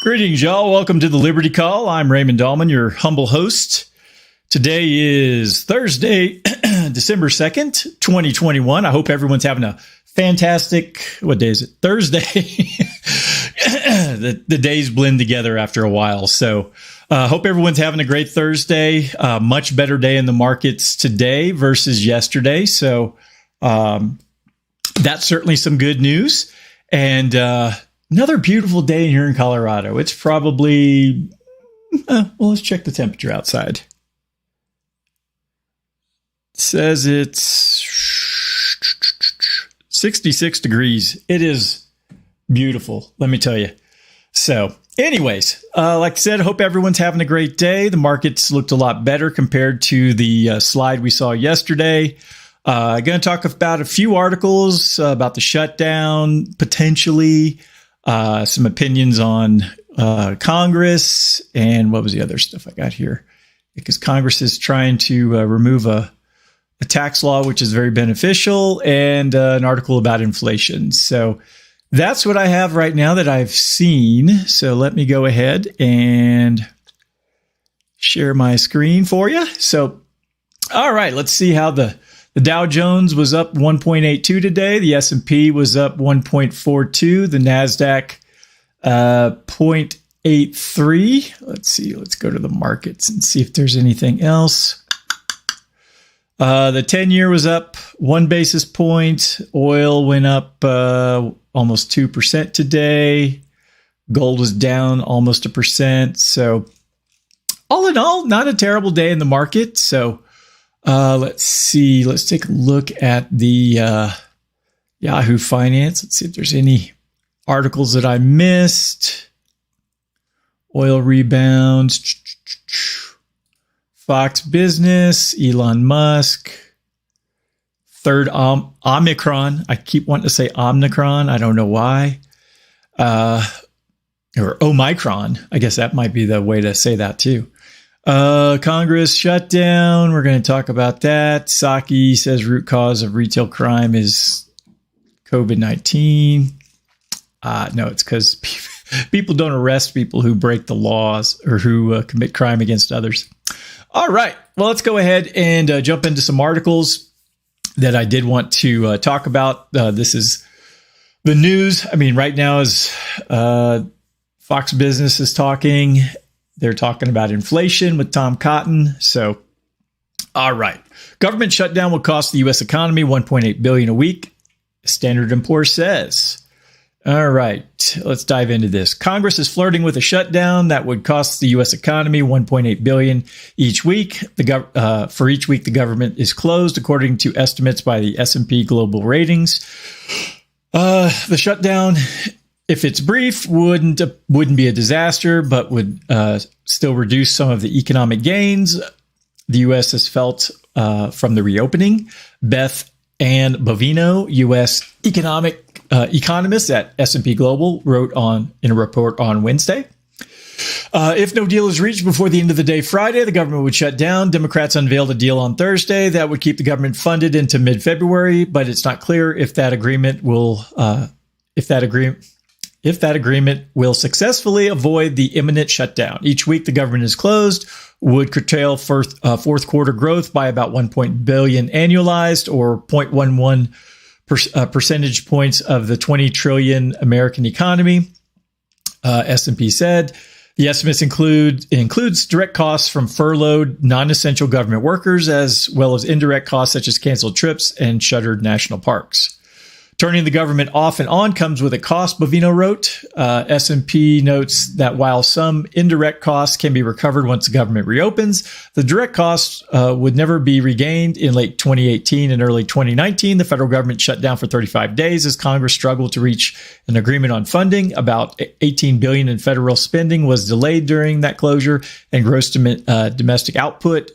Greetings, y'all. Welcome to the Liberty Call. I'm Raymond Dahlman, your humble host. Today is Thursday, December 2nd, 2021. I hope everyone's having a fantastic, what day is it? Thursday. The days blend together after a while. So hope everyone's having a great Thursday. Much better day in the markets today versus yesterday. So that's certainly some good news. And another beautiful day here in Colorado. It's probably, well, let's check the temperature outside. It says it's 66 degrees. It is beautiful, let me tell you. So anyways, like I said, hope everyone's having a great day. The markets looked a lot better compared to the slide we saw yesterday. I'm going to talk about a few articles about the shutdown, potentially. Some opinions on Congress, and what was the other stuff I got here? Because Congress is trying to remove a tax law, which is very beneficial, and an article about inflation. So that's what I have right now that I've seen. So let me go ahead and share my screen for you. So, all right, let's see how the Dow Jones was up 1.82 today. The S&P was up 1.42. The NASDAQ 0.83. Let's see. Let's go to the markets and see if there's anything else. The 10-year was up 1 basis point. Oil went up almost 2% today. Gold was down almost 1%. So all in all, not a terrible day in the market. So let's see. Let's take a look at the Yahoo Finance. Let's see if there's any articles that I missed. Oil rebounds. Fox Business. Elon Musk. Third Omicron. I keep wanting to say Omicron. I don't know why. Or Omicron. I guess that might be the way to say that too. Congress shutdown. We're going to talk about that. Psaki says root cause of retail crime is COVID-19. No, it's because people don't arrest people who break the laws or who commit crime against others. All right. Well, let's go ahead and jump into some articles that I did want to talk about. This is the news. I mean, right now is Fox Business is talking. They're talking about inflation with Tom Cotton. So, all right. Government shutdown will cost the U.S. economy $1.8 billion a week, Standard & Poor's says. All right. Let's dive into this. Congress is flirting with a shutdown that would cost the U.S. economy $1.8 billion each week. For each week, the government is closed, according to estimates by the S&P Global Ratings. The shutdown, if it's brief, wouldn't be a disaster, but would still reduce some of the economic gains the U.S. has felt from the reopening. Beth Ann Bovino, U.S. economist at S&P Global, wrote in a report on Wednesday. If no deal is reached before the end of the day Friday, the government would shut down. Democrats unveiled a deal on Thursday that would keep the government funded into mid-February, but it's not clear if that agreement will successfully avoid the imminent shutdown. Each week the government is closed would curtail fourth quarter growth by about $1 billion annualized, or 0.11 percentage points of the $20 trillion American economy. S&P said the estimates includes direct costs from furloughed non-essential government workers, as well as indirect costs such as canceled trips and shuttered national parks. Turning the government off and on comes with a cost, Bovino wrote. S&P notes that while some indirect costs can be recovered once the government reopens, the direct costs would never be regained. In late 2018 and early 2019, the federal government shut down for 35 days as Congress struggled to reach an agreement on funding. About $18 billion in federal spending was delayed during that closure, and gross domestic output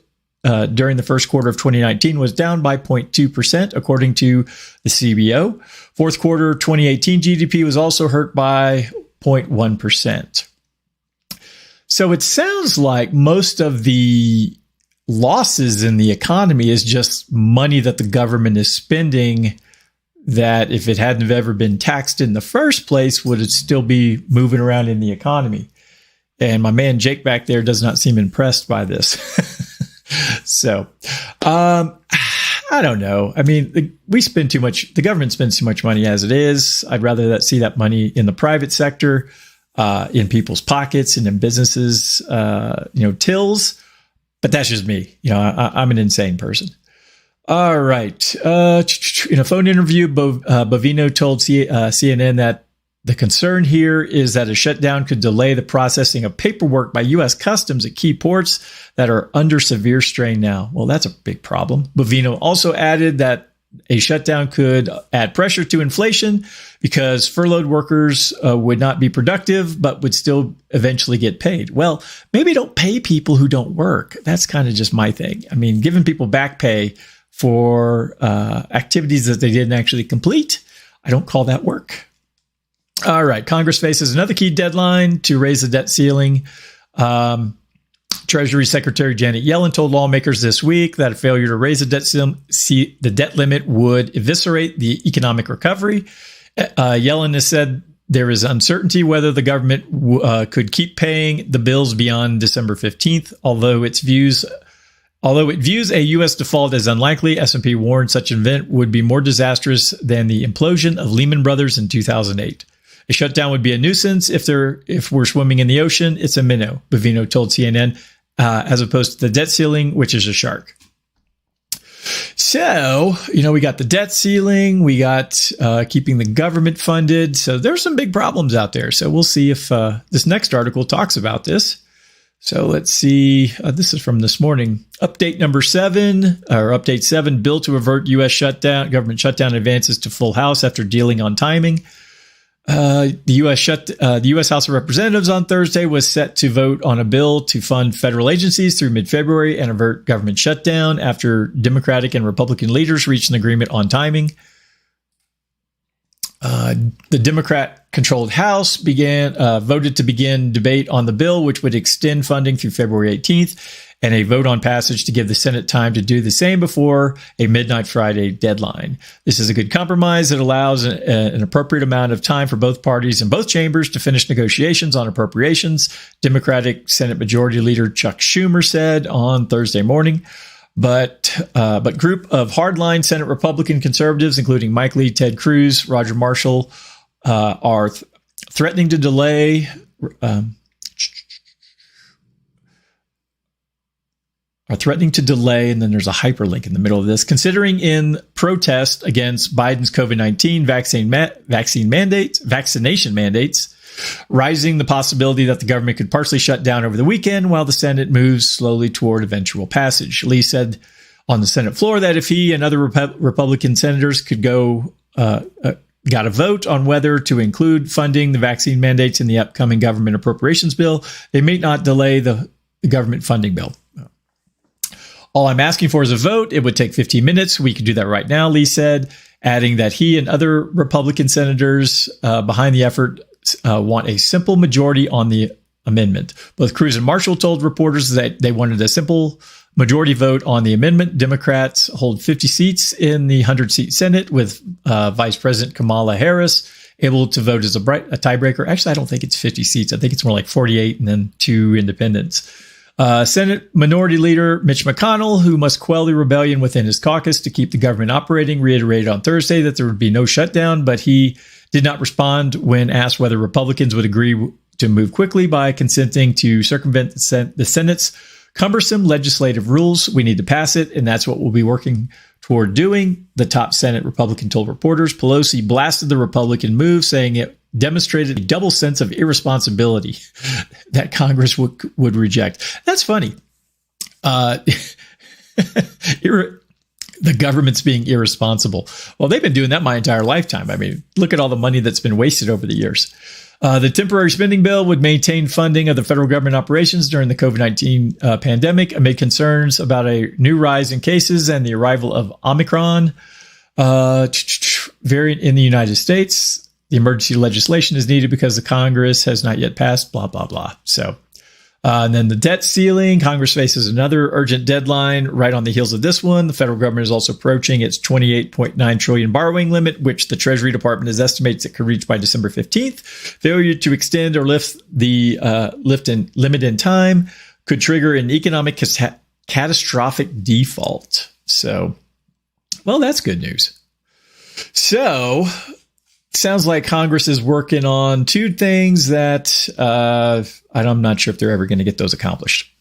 during the first quarter of 2019 was down by 0.2%, according to the CBO. Fourth quarter 2018 GDP was also hurt by 0.1%. So it sounds like most of the losses in the economy is just money that the government is spending that, if it hadn't have ever been taxed in the first place, would it still be moving around in the economy. And my man Jake back there does not seem impressed by this. So, I don't know. I mean, the government spends too much money as it is. I'd rather see that money in the private sector, in people's pockets and in businesses, tills. But that's just me. I'm an insane person. All right. In a phone interview, Bovino told CNN that the concern here is that a shutdown could delay the processing of paperwork by U.S. Customs at key ports that are under severe strain now. Well, that's a big problem. Bovino also added that a shutdown could add pressure to inflation because furloughed workers would not be productive, but would still eventually get paid. Well, maybe don't pay people who don't work. That's kind of just my thing. I mean, giving people back pay for activities that they didn't actually complete, I don't call that work. All right. Congress faces another key deadline to raise the debt ceiling. Treasury Secretary Janet Yellen told lawmakers this week that a failure to raise the debt limit would eviscerate the economic recovery. Yellen has said there is uncertainty whether the government could keep paying the bills beyond December 15th, although it views a U.S. default as unlikely. S&P warned such an event would be more disastrous than the implosion of Lehman Brothers in 2008. A shutdown would be a nuisance if we're swimming in the ocean. It's a minnow, Bovino told CNN, as opposed to the debt ceiling, which is a shark. So, we got the debt ceiling, we got keeping the government funded. So there's some big problems out there. So we'll see if this next article talks about this. So let's see. This is from this morning. Update 7, bill to avert U.S. government shutdown advances to full House after dealing on timing. The U.S. House of Representatives on Thursday was set to vote on a bill to fund federal agencies through mid-February and avert government shutdown after Democratic and Republican leaders reached an agreement on timing. The Democrat-controlled House voted to begin debate on the bill, which would extend funding through February 18th, and a vote on passage to give the Senate time to do the same before a midnight Friday deadline. This is a good compromise that allows an appropriate amount of time for both parties in both chambers to finish negotiations on appropriations, Democratic Senate Majority Leader Chuck Schumer said on Thursday morning. But group of hardline Senate Republican conservatives, including Mike Lee, Ted Cruz, Roger Marshall, are threatening to delay. And then there's a hyperlink in the middle of this, considering in protest against Biden's COVID-19 vaccination mandates, rising the possibility that the government could partially shut down over the weekend while the Senate moves slowly toward eventual passage. Lee said on the Senate floor that if he and other Republican senators could got a vote on whether to include funding the vaccine mandates in the upcoming government appropriations bill, they may not delay the government funding bill. All I'm asking for is a vote. It would take 15 minutes. We could do that right now, Lee said, adding that he and other Republican senators behind the effort want a simple majority on the amendment. Both Cruz and Marshall told reporters that they wanted a simple majority vote on the amendment. Democrats hold 50 seats in the 100-seat Senate, with Vice President Kamala Harris able to vote as a tiebreaker. Actually, I don't think it's 50 seats. I think it's more like 48 and then 2 independents. Senate Minority Leader Mitch McConnell, who must quell the rebellion within his caucus to keep the government operating, reiterated on Thursday that there would be no shutdown, but he did not respond when asked whether Republicans would agree to move quickly by consenting to circumvent the Senate's cumbersome legislative rules. We need to pass it, and that's what we'll be working toward doing, the top Senate Republican told reporters. Pelosi blasted the Republican move, saying it demonstrated a double sense of irresponsibility that Congress would reject. That's funny. The government's being irresponsible. Well, they've been doing that my entire lifetime. I mean, look at all the money that's been wasted over the years. The temporary spending bill would maintain funding of the federal government operations during the COVID-19 pandemic amid concerns about a new rise in cases and the arrival of Omicron variant in the United States. The emergency legislation is needed because the Congress has not yet passed, blah, blah, blah. So And then the debt ceiling, Congress faces another urgent deadline right on the heels of this one. The federal government is also approaching its $28.9 trillion borrowing limit, which the Treasury Department estimates it could reach by December 15th. Failure to extend or lift the limit in time could trigger an economic catastrophic default. So, well, that's good news. So, sounds like Congress is working on two things that I'm not sure if they're ever going to get those accomplished.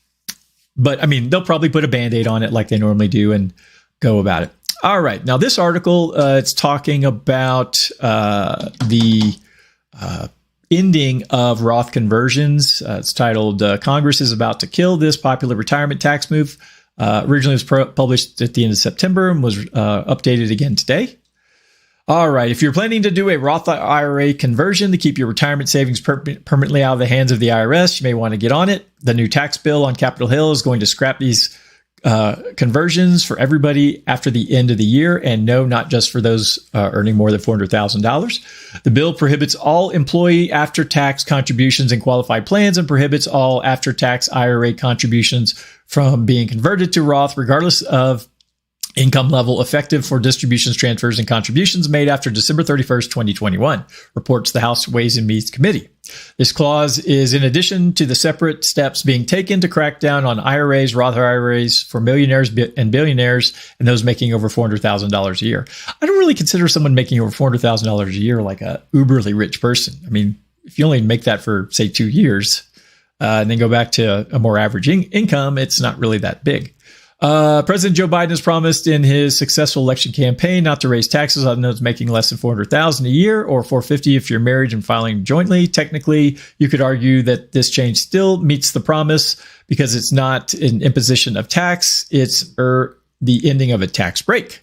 But, I mean, they'll probably put a Band-Aid on it like they normally do and go about it. All right. Now, this article, it's talking about the ending of Roth conversions. It's titled, Congress is About to Kill This Popular Retirement Tax Move. Originally, it was published at the end of September and was updated again today. All right. If you're planning to do a Roth IRA conversion to keep your retirement savings permanently out of the hands of the IRS, you may want to get on it. The new tax bill on Capitol Hill is going to scrap these conversions for everybody after the end of the year. And no, not just for those earning more than $400,000. The bill prohibits all employee after-tax contributions in qualified plans and prohibits all after-tax IRA contributions from being converted to Roth, regardless of income level, effective for distributions, transfers, and contributions made after December 31st, 2021, reports the House Ways and Means Committee. This clause is in addition to the separate steps being taken to crack down on IRAs, Roth IRAs for millionaires and billionaires, and those making over $400,000 a year. I don't really consider someone making over $400,000 a year like a uberly rich person. I mean, if you only make that for, say, 2 years, and then go back to a more average income, it's not really that big. President Joe Biden has promised in his successful election campaign not to raise taxes on those making less than $400,000 a year or $450,000 if you're married and filing jointly. Technically, you could argue that this change still meets the promise because it's not an imposition of tax. It's the ending of a tax break.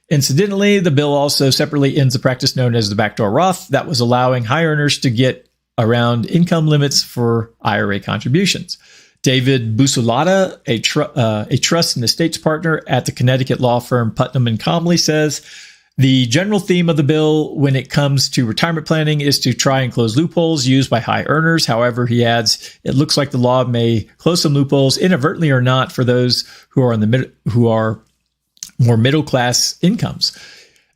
Incidentally, the bill also separately ends the practice known as the backdoor Roth that was allowing high earners to get around income limits for IRA contributions. David Busulata, a trust and estates partner at the Connecticut law firm Putnam and Comley, says the general theme of the bill when it comes to retirement planning is to try and close loopholes used by high earners. However, he adds, it looks like the law may close some loopholes inadvertently or not for those who are more middle class incomes.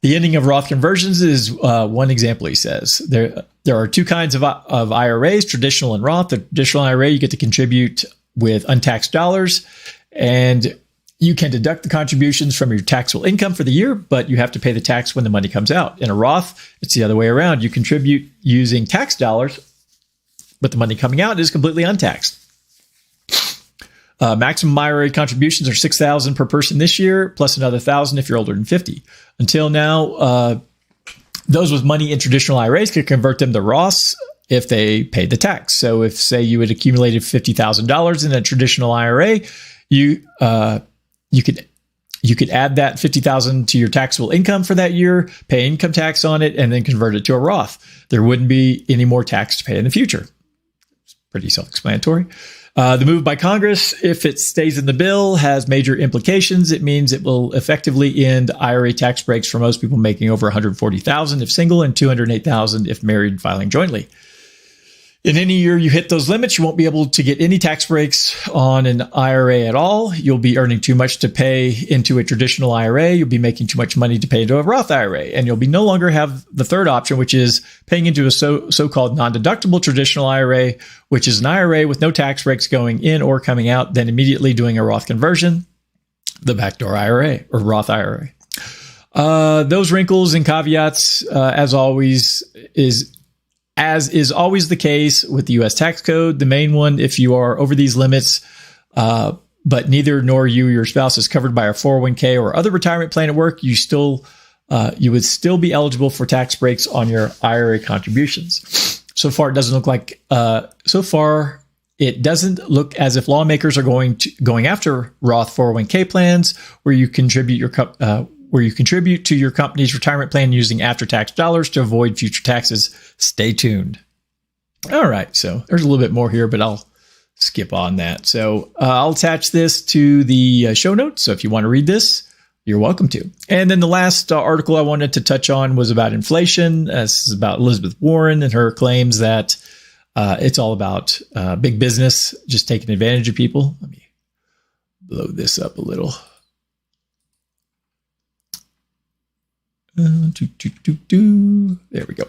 The ending of Roth conversions is one example, he says. There are two kinds of IRAs, traditional and Roth. The traditional IRA, you get to contribute with untaxed dollars, and you can deduct the contributions from your taxable income for the year, but you have to pay the tax when the money comes out. In a Roth, it's the other way around. You contribute using tax dollars, but the money coming out is completely untaxed. Maximum IRA contributions are $6,000 per person this year, plus another $1,000 if you're older than 50. Until now, those with money in traditional IRAs could convert them to Roths if they paid the tax. So if, say, you had accumulated $50,000 in a traditional IRA, you could add that $50,000 to your taxable income for that year, pay income tax on it, and then convert it to a Roth. There wouldn't be any more tax to pay in the future. It's pretty self-explanatory. The move by Congress, if it stays in the bill, has major implications. It means it will effectively end IRA tax breaks for most people making over $140,000 if single and $208,000 if married filing jointly. In any year you hit those limits, you won't be able to get any tax breaks on an IRA at all. You'll be earning too much to pay into a traditional IRA. You'll be making too much money to pay into a Roth IRA. And you'll be no longer have the third option, which is paying into a so-called non-deductible traditional IRA, which is an IRA with no tax breaks going in or coming out, then immediately doing a Roth conversion, the backdoor IRA or Roth IRA. Those wrinkles and caveats, as is always the case with the U.S. tax code. The main one, if you are over these limits, but neither nor you or your spouse is covered by a 401k or other retirement plan at work, you would still be eligible for tax breaks on your IRA contributions. So far, it doesn't look as if lawmakers are going after Roth 401k plans where you contribute to your company's retirement plan using after-tax dollars to avoid future taxes. Stay tuned. All right, so there's a little bit more here, but I'll skip on that. So I'll attach this to the show notes. So if you want to read this, you're welcome to. And then the last article I wanted to touch on was about inflation. This is about Elizabeth Warren and her claims that It's all about big business just taking advantage of people. Let me blow this up a little. There we go.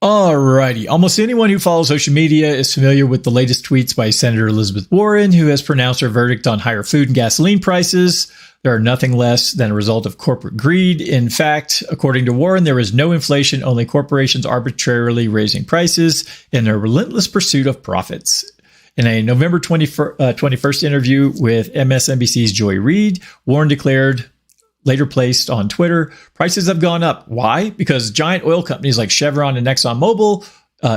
Alrighty. Almost anyone who follows social media is familiar with the latest tweets by Senator Elizabeth Warren, who has pronounced her verdict on higher food and gasoline prices. They are nothing less than a result of corporate greed. In fact, according to Warren, there is no inflation, only corporations arbitrarily raising prices in their relentless pursuit of profits. In a November 21st interview with MSNBC's Joy Reid, Warren declared, later placed on Twitter, prices have gone up. Why? Because giant oil companies like Chevron and ExxonMobil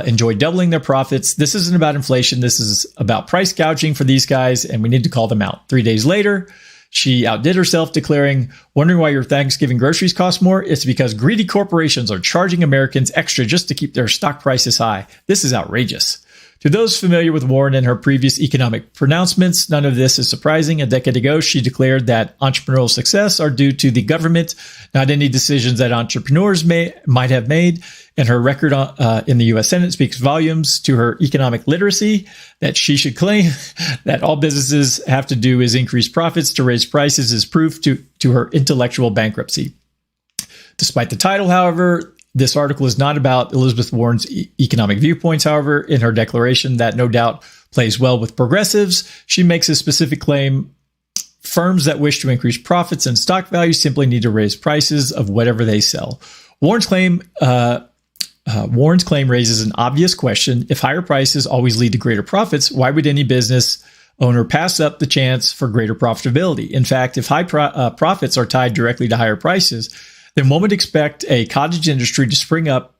enjoy doubling their profits. This isn't about inflation. This is about price gouging for these guys, and we need to call them out. 3 days later, she outdid herself, declaring, wondering why your Thanksgiving groceries cost more? It's because greedy corporations are charging Americans extra just to keep their stock prices high. This is outrageous. To those familiar with Warren and her previous economic pronouncements, none of this is surprising. A decade ago, she declared that entrepreneurial success are due to the government, not any decisions that entrepreneurs might have made. And her record in the U.S. Senate speaks volumes to her economic literacy. That she should claim that all businesses have to do is increase profits to raise prices is proof to her intellectual bankruptcy. Despite the title, however, this article is not about Elizabeth Warren's economic viewpoints. However, in her declaration that no doubt plays well with progressives, she makes a specific claim. Firms that wish to increase profits and stock value simply need to raise prices of whatever they sell. Warren's claim raises an obvious question. If higher prices always lead to greater profits, why would any business owner pass up the chance for greater profitability? In fact, if high profits are tied directly to higher prices, then one would expect a cottage industry to spring up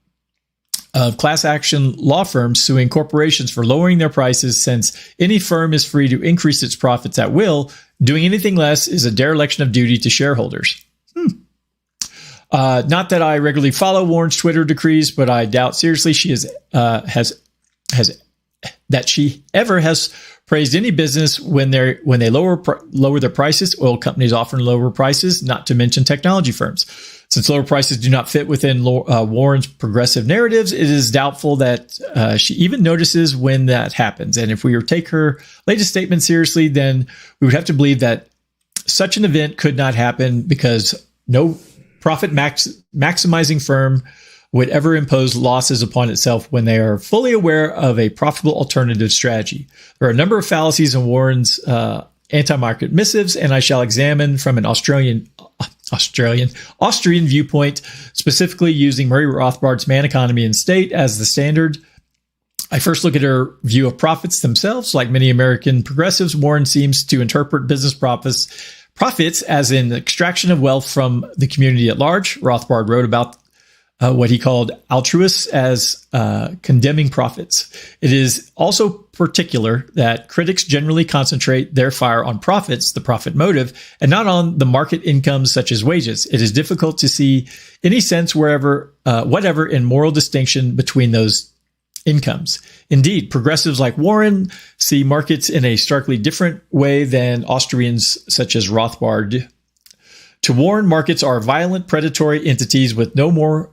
of class action law firms suing corporations for lowering their prices, since any firm is free to increase its profits at will. Doing anything less is a dereliction of duty to shareholders. Not that I regularly follow Warren's Twitter decrees, but I doubt seriously she has praised any business when they lower their prices. Oil companies often lower prices, not to mention technology firms. Since lower prices do not fit within Warren's progressive narratives, it is doubtful that she even notices when that happens. And if we were to take her latest statement seriously, then we would have to believe that such an event could not happen, because no profit maximizing firm would ever impose losses upon itself when they are fully aware of a profitable alternative strategy. There are a number of fallacies in Warren's anti-market missives, and I shall examine from an Austrian viewpoint, specifically using Murray Rothbard's Man, Economy, and State as the standard. I first look at her view of profits themselves. Like many American progressives, Warren seems to interpret business profits as an extraction of wealth from the community at large. Rothbard wrote about what he called altruists as condemning profits. It is also particular that critics generally concentrate their fire on profits, the profit motive, and not on the market incomes such as wages. It is difficult to see any sense whatever in moral distinction between those incomes. Indeed, progressives like Warren see markets in a starkly different way than Austrians such as Rothbard. To Warren, markets are violent, predatory entities with no more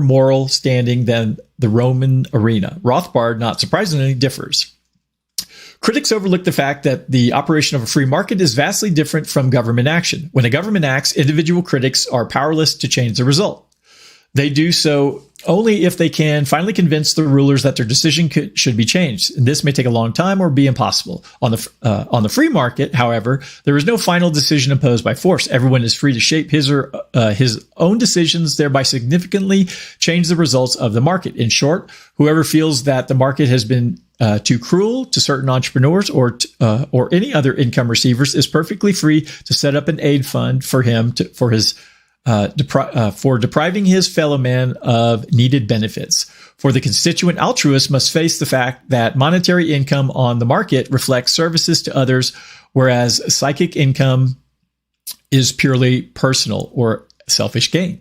moral standing than the Roman arena. Rothbard, not surprisingly, differs. Critics overlook the fact that the operation of a free market is vastly different from government action. When a government acts, individual critics are powerless to change the result. They do so only if they can finally convince the rulers that their decision should be changed. And this may take a long time or be impossible. On the free market, however, there is no final decision imposed by force. Everyone is free to shape his own decisions, thereby significantly change the results of the market. In short, whoever feels that the market has been too cruel to certain entrepreneurs or any other income receivers is perfectly free to set up an aid fund for him for depriving his fellow man of needed benefits. For the constituent altruist must face the fact that monetary income on the market reflects services to others, whereas psychic income is purely personal or selfish gain.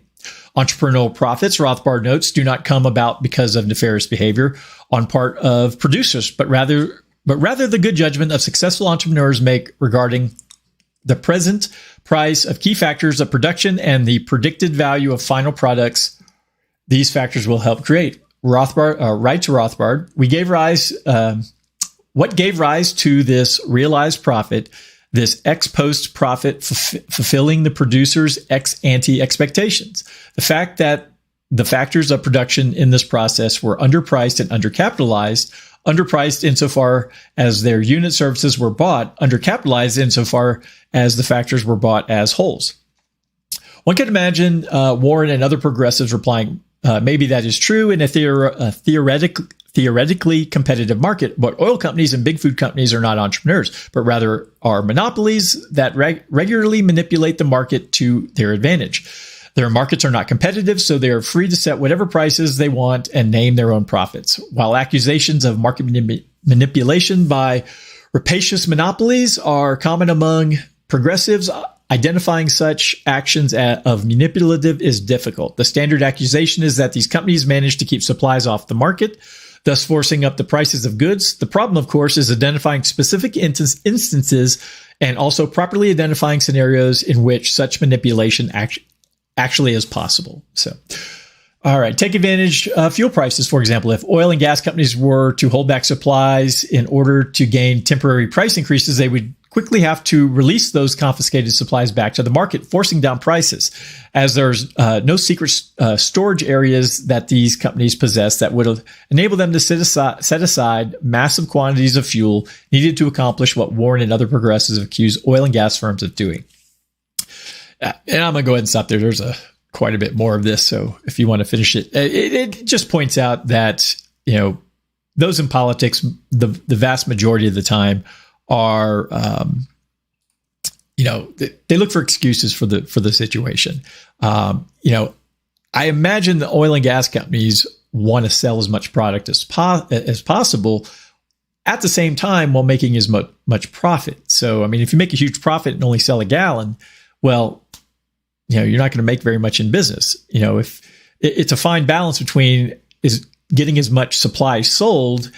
Entrepreneurial profits, Rothbard notes, do not come about because of nefarious behavior on part of producers, but rather the good judgment of successful entrepreneurs make regarding the present price of key factors of production and the predicted value of final products these factors will help create. Rothbard, right to Rothbard. What gave rise to this realized profit, this ex post profit fulfilling the producer's ex ante expectations. The fact that the factors of production in this process were underpriced and undercapitalized, underpriced insofar as their unit services were bought, undercapitalized insofar as the factors were bought as wholes. One can imagine Warren and other progressives replying, maybe that is true in a theoretically competitive market, but oil companies and big food companies are not entrepreneurs, but rather are monopolies that regularly manipulate the market to their advantage. Their markets are not competitive, so they are free to set whatever prices they want and name their own profits. While accusations of market manipulation by rapacious monopolies are common among progressives, identifying such actions of manipulative is difficult. The standard accusation is that these companies manage to keep supplies off the market, thus forcing up the prices of goods. The problem, of course, is identifying specific instances and also properly identifying scenarios in which such manipulation actually is possible. So, all right, take advantage of fuel prices, for example. If oil and gas companies were to hold back supplies in order to gain temporary price increases, they would quickly have to release those confiscated supplies back to the market, forcing down prices, as there's no secret storage areas that these companies possess that would enable them to set aside massive quantities of fuel needed to accomplish what Warren and other progressives accuse oil and gas firms of doing. And I'm going to go ahead and stop there. There's quite a bit more of this. So if you want to finish it, it just points out that, those in politics, the vast majority of the time are, they look for excuses for the situation. I imagine the oil and gas companies want to sell as much product as possible at the same time while making as much profit. So, if you make a huge profit and only sell a gallon, well, you're not going to make very much in business. If it's a fine balance between is getting as much supply sold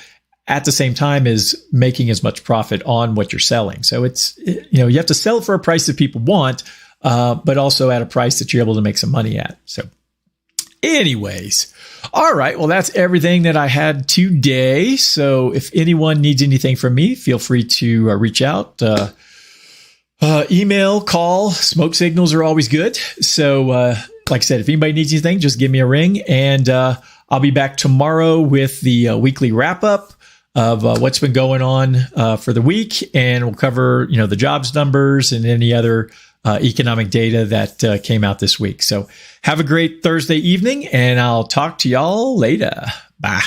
at the same time as making as much profit on what you're selling. So it's, you have to sell for a price that people want, but also at a price that you're able to make some money at. So anyways, all right. Well, that's everything that I had today. So if anyone needs anything from me, feel free to reach out. Email, call, smoke signals are always good. So, like I said, if anybody needs anything, just give me a ring, and I'll be back tomorrow with the weekly wrap up of what's been going on for the week, and we'll cover the jobs numbers and any other economic data that came out this week. So, have a great Thursday evening, and I'll talk to y'all later. Bye.